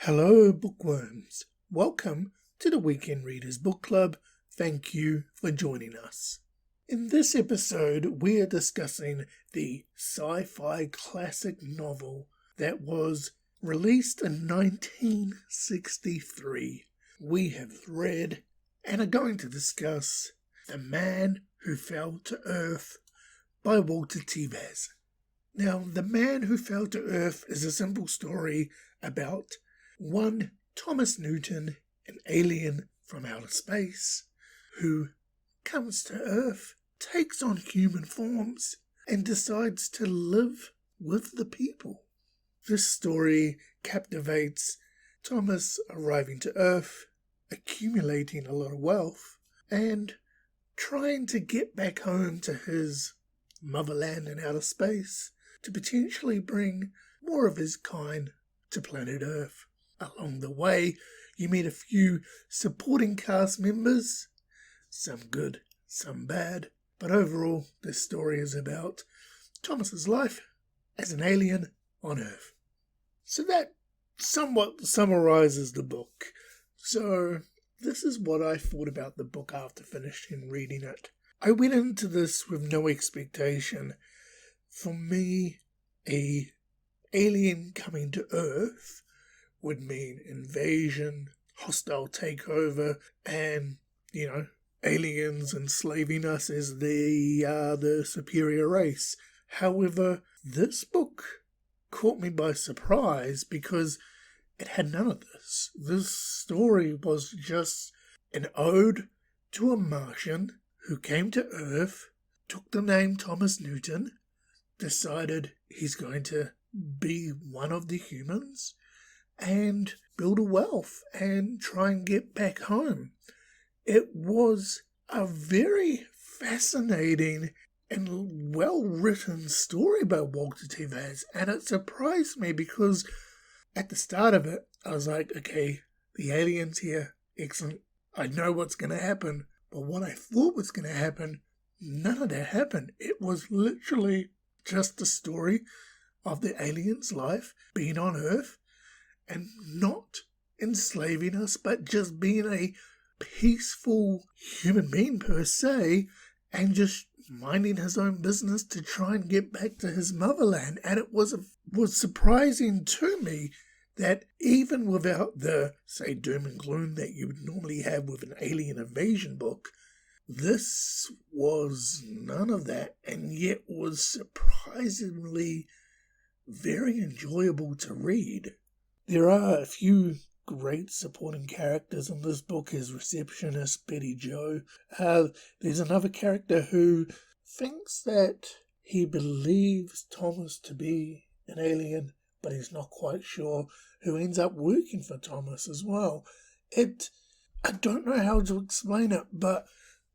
Hello, bookworms. Welcome to the Weekend Readers Book Club. Thank you for joining us. In this episode, we are discussing the sci-fi classic novel that was released in 1963. We have read and are going to discuss The Man Who Fell to Earth by Walter Tevis. Now, The Man Who Fell to Earth is a simple story about one Thomas Newton, an alien from outer space, who comes to Earth, takes on human forms, and decides to live with the people. This story captivates Thomas arriving to Earth, accumulating a lot of wealth, and trying to get back home to his motherland in outer space to potentially bring more of his kind to planet Earth. Along the way, you meet a few supporting cast members, some good, some bad, but overall, this story is about Thomas's life as an alien on Earth. So that somewhat summarizes the book. So this is what I thought about the book after finishing reading it. I went into this with no expectation. For me, a alien coming to Earth would mean invasion, hostile takeover, and, aliens enslaving us as the superior race. However, this book caught me by surprise because it had none of this. This story was just an ode to a Martian who came to Earth, took the name Thomas Newton, decided he's going to be one of the humans, and build a wealth and try and get back home. It was a very fascinating and well-written story by Walter Tevis, and it surprised me because at the start of it, I was like, okay, the alien's here, excellent, I know what's going to happen, but what I thought was going to happen, none of that happened. It was literally just the story of the alien's life being on Earth, and not enslaving us, but just being a peaceful human being per se, and just minding his own business to try and get back to his motherland. And it was surprising to me that even without the, say, doom and gloom that you would normally have with an alien invasion book, this was none of that, and yet was surprisingly very enjoyable to read. There are a few great supporting characters in this book. His receptionist, Betty Jo. There's another character who thinks that he believes Thomas to be an alien, but he's not quite sure, who ends up working for Thomas as well. I don't know how to explain it, but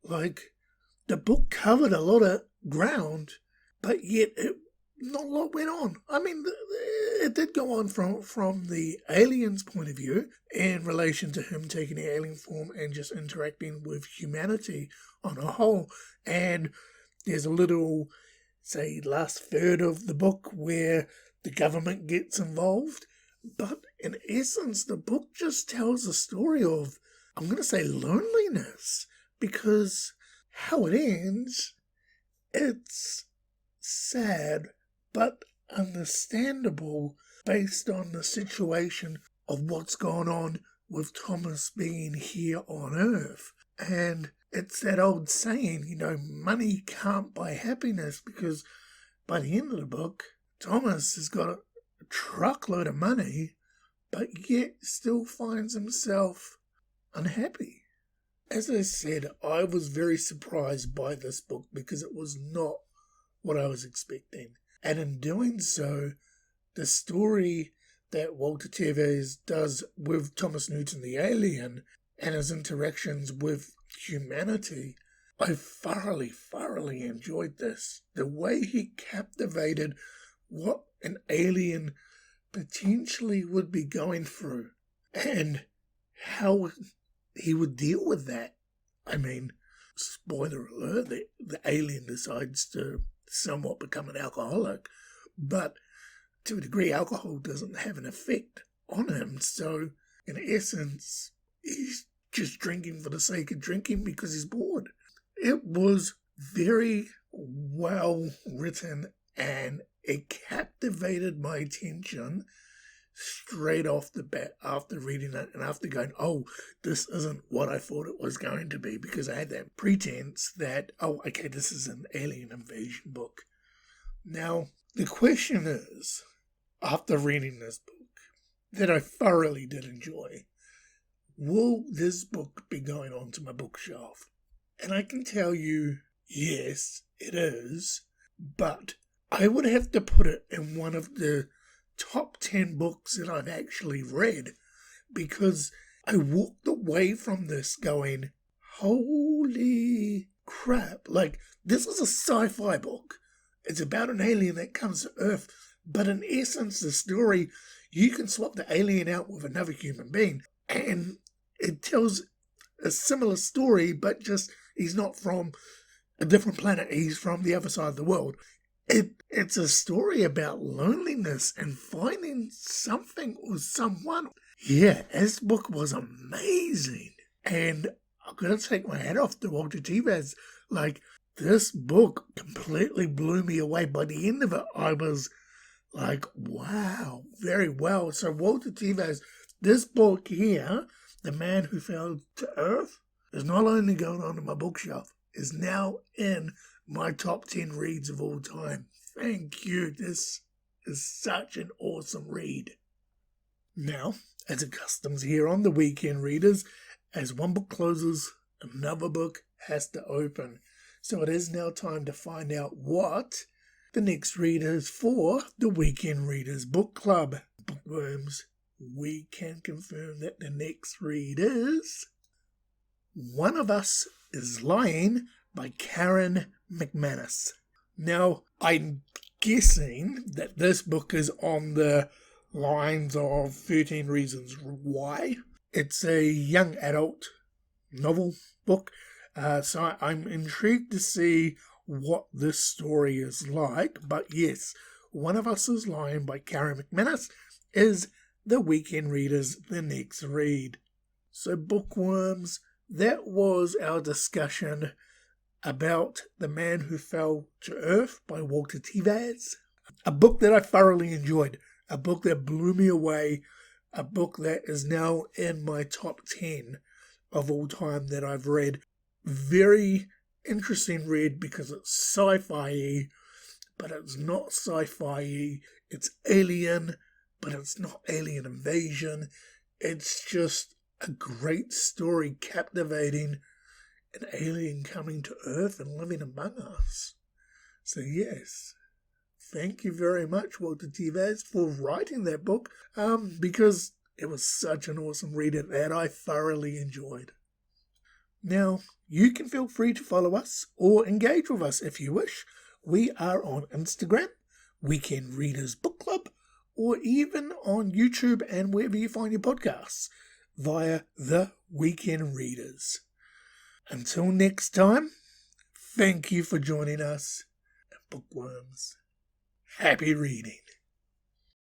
the book covered a lot of ground, but yet not a lot went on. I mean, it did go on from the alien's point of view in relation to him taking the alien form and just interacting with humanity on a whole. And there's a little, say, last third of the book where the government gets involved. But in essence, the book just tells a story of, I'm going to say, loneliness. Because how it ends, it's sad, but understandable based on the situation of what's gone on with Thomas being here on Earth. And it's that old saying, money can't buy happiness, because by the end of the book, Thomas has got a truckload of money, but yet still finds himself unhappy. As I said, I was very surprised by this book because it was not what I was expecting. And in doing so, the story that Walter Tevis does with Thomas Newton the alien and his interactions with humanity, I thoroughly enjoyed this. The way he captivated what an alien potentially would be going through and how he would deal with that. I mean, spoiler alert, the alien decides to somewhat become an alcoholic, but to a degree, alcohol doesn't have an effect on him. So, in essence, he's just drinking for the sake of drinking because he's bored. It was very well written and it captivated my attention straight off the bat after reading it and after going, oh, this isn't what I thought it was going to be, because I had that pretense that, oh, okay, this is an alien invasion book. Now, the question is, after reading this book, that I thoroughly did enjoy, will this book be going onto my bookshelf? And I can tell you, yes, it is, but I would have to put it in one of the top 10 books that I've actually read, because I walked away from this going, holy crap, like, this is a sci-fi book. It's about an alien that comes to Earth, but in essence, the story, you can swap the alien out with another human being, and it tells a similar story, but just he's not from a different planet, he's from the other side of the world. It's a story about loneliness and finding something or someone. Yeah, this book was amazing. And I'm going to take my hat off to Walter Tevis. Like, this book completely blew me away. By the end of it, I was like, wow, very well. So Walter Tevis, this book here, The Man Who Fell to Earth, is not only going onto my bookshelf, is now in my top 10 reads of all time. Thank you. This is such an awesome read. Now, as it customs here on the Weekend Readers, as one book closes, another book has to open. So it is now time to find out what the next read is for the Weekend Readers Book Club. Bookworms, we can confirm that the next read is One of Us is Lying by Karen McManus. Now, I'm guessing that this book is on the lines of 13 Reasons Why. It's a young adult novel book, so I'm intrigued to see what this story is like. But yes, One of Us is Lying by Karen McManus is the Weekend Readers' the next read. So Bookworms, that was our discussion about The Man Who Fell to Earth by Walter Tevis. A book that I thoroughly enjoyed, a book that blew me away, a book that is now in my top 10 of all time that I've read. Very interesting read because it's sci-fi, but it's not sci-fi. It's alien, but it's not alien invasion. It's just a great story, captivating an alien coming to Earth and living among us. So yes, thank you very much, Walter Tevis, for writing that book, because it was such an awesome read that I thoroughly enjoyed. Now, you can feel free to follow us or engage with us if you wish. We are on Instagram, Weekend Readers Book Club, or even on YouTube and wherever you find your podcasts, via The Weekend Readers. Until next time, thank you for joining us, and Bookworms, happy reading.